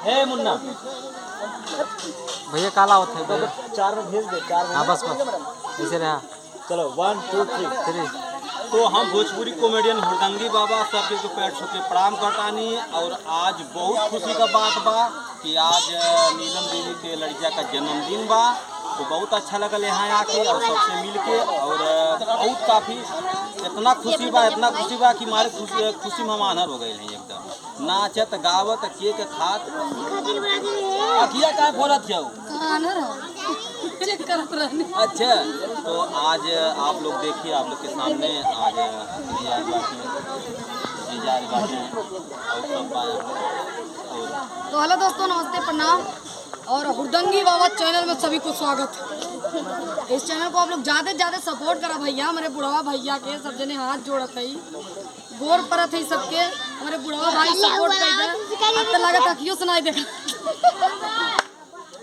हे मुन्ना भैया काला होता है भैया। 4 में भेज दे 4 में। हाँ बस ऐसे रहा। चलो 1 2 3। तो हम भोजपुरी कॉमेडियन हुड़दंगी बाबा सबके को पैर छू के प्रणाम करतानी। और आज बहुत खुशी का बात बा कि आज नीलम देवी के लड़किया का जन्मदिन बा। तो बहुत अच्छा लगल यहाँ आके और सबसे मिल के। और बहुत काफ़ी इतना खुशी बा कि हमारे खुशी में हम आनर हो गए हैं एकदम। नाचत गावत केक खात अखिया कहाँ फोड़त है। अच्छा तो आज आप लोग देखिए, आप लोग के सामने आज जीजा बाकी और सब आए और तो हेलो दोस्तों, नमस्ते, प्रणाम। और हुड़दंगी बाबा चैनल में सभी को स्वागत है। इस चैनल को आप लोग ज़्यादा से ज़्यादा सपोर्ट करा भैया। हमारे बुढ़वा भैया के सब जने हाथ जोड़त है, गोर परत है सबके। हमारे बुढ़वा भाई सपोर्ट कर दे। लगा तकियो सुनाई दे।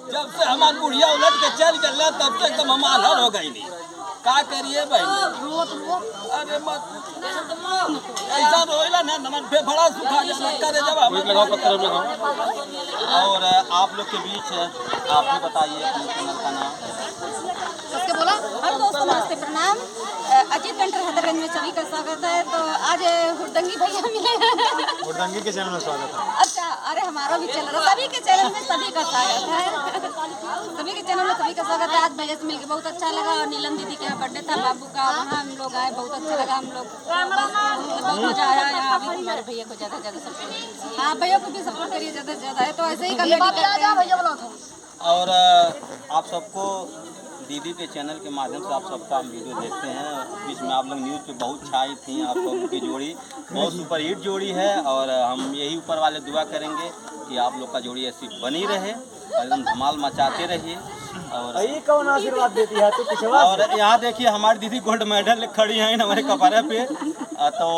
जब से हमारे बुढ़िया उलट के चल गया तब से एकदम हम आलर हो गई नहीं। का करिए भाई, अरे मत ऐसा रोइला ना नमन पे बड़ा सुखा करे जब हम लगाओ पत्थर लगाओ। और आप लोग के बीच आप भी बताइए अपने चैनल का नाम। सबके बोला हर दोस्तों नमस्ते, प्रणाम। अजीत पेंटर हैदरगंज में सभी का स्वागत है। तो आज हुड़दंगी भैया मिले हैं। हुड़दंगी के चैनल में स्वागत है। अच्छा, अरे हमारा भी चैनल है, सभी के चैनल में सभी का स्वागत है। सभी के चैनल में सभी का स्वागत है। आज भैया से मिलकर बहुत अच्छा लगा। और नीलम दीदी का बर्थडे था बाबू का, वहाँ हम लोग आए, बहुत अच्छा लगा। हम लोग बहुत मजा आया यहाँ। अभी हमारे भैया को ज़्यादा सपोर्ट, हाँ भैया को भी सपोर्ट करिए ज़्यादा से ज़्यादा है। तो ऐसे ही कमेटी करते हैं। और आप सबको दीदी के चैनल के माध्यम से आप सबका हम वीडियो देखते हैं। बीच में आप लोग न्यूज़ पे बहुत छाई थी। आप सबकी जोड़ी बहुत सुपर हिट जोड़ी है। और हम यही ऊपर वाले दुआ करेंगे कि आप लोग का जोड़ी ऐसी बनी रहे, एकदम धमाल मचाते रहिए। और यही कौन आशीर्वाद देती है तो कुछ। और यहाँ देखिए हमारी दीदी गोल्ड मेडल खड़ी हैं हमारे कपड़े पे। तो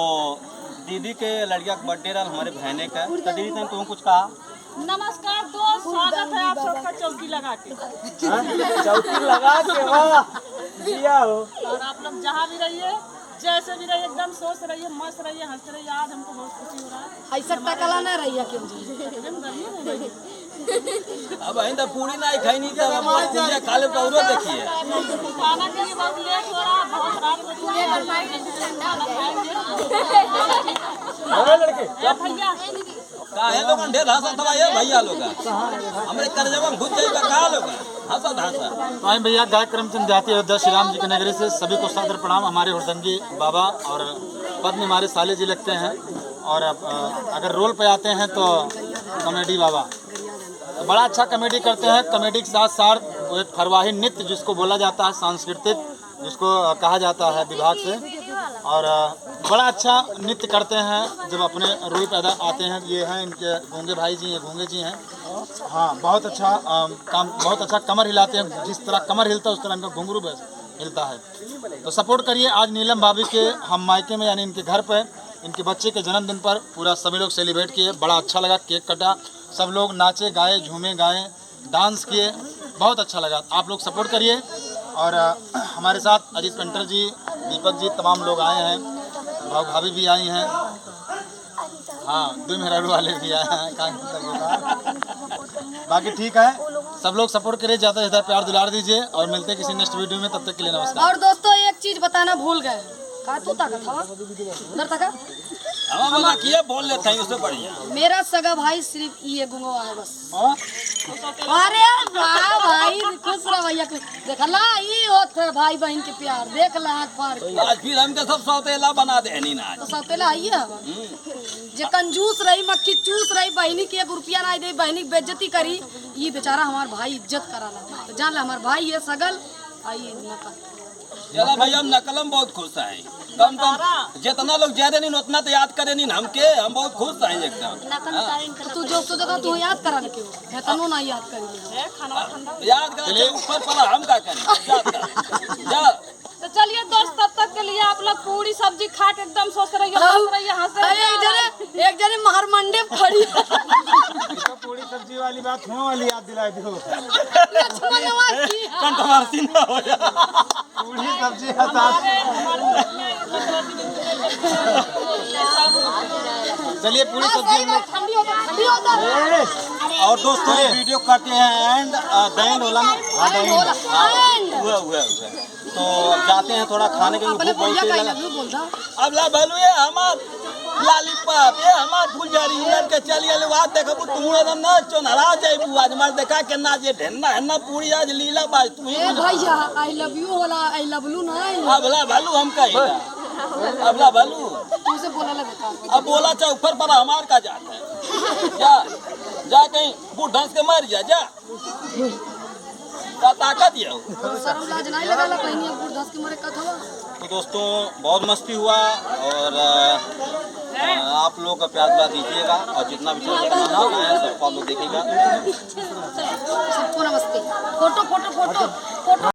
दीदी के लड़किया का बर्थडे रहा हमारे बहने का। तो दीदी ने तुम कुछ कहा। नमस्कार दोस्त, स्वागत है आप सबका चौकी लगा के। चौकी लगा के वाह दिया हो। और आप लोग जहाँ भी रहिए, जैसे भी रहिए, एकदम सोच रहिए, मस्त रहिए, हंसते रहिए। आज हमको बहुत खुशी हो रहा है। ऐसा टकला नहीं रही है क्यों जी। एकदम गर्मी हो रही है। अब तो पूरी ना खाई नहीं था, पूजा खा ले तो और देखिए खाना के लिए बहुत लेट हो रहा है, बहुत रात हो चुकी है। लड़के भैया काहे लोग ढेर हंसत बा ये भैया लोग हमरे करजवा घुस जाइबा का लोग हंसत हंसत। तो भैया गायक करमचंद जाती अयोध्या श्री राम जी की नगरी से सभी को सादर प्रणाम। हमारे हुड़दंगी बाबा और पद में हमारे साले जी लगते हैं। और अगर रोल पे आते हैं तो कॉमेडी बाबा तो बड़ा अच्छा कॉमेडी करते हैं। कॉमेडी के साथ साथ वो एक फरवाही नृत्य जिसको बोला जाता है, सांस्कृतिक जिसको कहा जाता है विभाग से। और बड़ा अच्छा नृत्य करते हैं जब अपने रोल पे आते हैं। ये हैं इनके गूंगे भाई जी हैं, गूंगे जी हैं। हाँ बहुत अच्छा काम, बहुत अच्छा कमर हिलाते हैं। जिस तरह कमर हिलता है उस तरह इनका घुंघरू हिलता है। तो सपोर्ट करिए। आज नीलम भाभी के हम मायके में यानी इनके घर पर इनके बच्चे के जन्मदिन पर पूरा सभी लोग सेलिब्रेट किए। बड़ा अच्छा लगा, केक कटा, सब लोग नाचे गाए, झूमे गाए, डांस किए, बहुत अच्छा लगा। आप लोग सपोर्ट करिए। और हमारे साथ अजीत पेंटर जी, दीपक जी, तमाम लोग आए हैं। भाभी भी आई हैं। हाँ 2 मेहरारू वाले भी आए हैं। बाकी ठीक है, सब लोग सपोर्ट करिए, ज़्यादा से ज़्यादा प्यार दुलार दीजिए। और मिलते हैं किसी नेक्स्ट वीडियो में, तब तक के लिए नमस्कार। और दोस्तों एक चीज बताना भूल गए, का तू ताकत था उधर तका हम किया बोल लेते हैं उससे बढ़िया। मेरा सगा भाई सिर्फ ये गुंगवा है बस। अरे वाह भाई, खुश रह भैया। देखला ये होते भाई बहन के प्यार, देख ला आँख फाड़ के। आज फिर हमके सब सौतेला बना दे नहीं ना। तो सौतेला आइए हम जे कंजूस रही, मक्खी चूस रही, बहनी के 1 रुपया नहीं दे, बहनी की बेइज्जती करी, ये बेचारा हमार भाई इज्जत करा ला। तो जान ला हमार भाई ये सगल आइए नकल। चला भैया हम नकलम बहुत खुश हैं। कम जितना लोग ज्यादा नहीं उतना तो याद करे नहीं हमके, हम बहुत खुश हैं एकदम। तो तू जो सोचेगा तू याद करा के है तनो ना याद करी। याद कर ऊपर पर हम का करें जा। तो चलिए दोस्त, तब तक के लिए आप लोग पूरी सब्जी खा के एकदम सोच रहिए, हंस रहिए। एक जने महर मंडे खड़ी पूरी सब्जी वाली बात होने वाली याद दिला दो। कंट्रोवर्सी ना हो जा। पूरी सब्जी के साथ चलिए पूरी सब्जी ठंडी होता और दोस्तों ये वीडियो करते हैं एंड दैन होला ना हुआ तो अब जाते हैं थोड़ा खाने के लिए, अपने भूख बहुत भैया तेज का लगा। लव यू बोलता अब ला भलू ये हमार लालीपॉप ये हमार फुलझड़ी लड़के चली आले बात देखबू तू एकदम ना चोनहरा जाइबू आज मार देखा केना जे ढेन्ना हेन्ना पूरी आज लीला बाज तू ही ए भैया आई लव यू होला आई लव यू ना अब ला भलू हम कहिला अब ला भलू तुमसे बोला ला बेकार अब बोला चाहे ऊपर पर हमार का जाता है जा कहीं बूढ़ ढंस के मर जा का ताकत ये हो। सर लाज नहीं लगा ला कहीं अब 10 के मारे कथ हुआ तो दोस्तों बहुत मस्ती हुआ और आप लोग का प्यार दुआ दीजिएगा और जितना भी चैनल का नाम है सबको आप लोग देखिएगा। सबको नमस्ते। Photo photo photo photo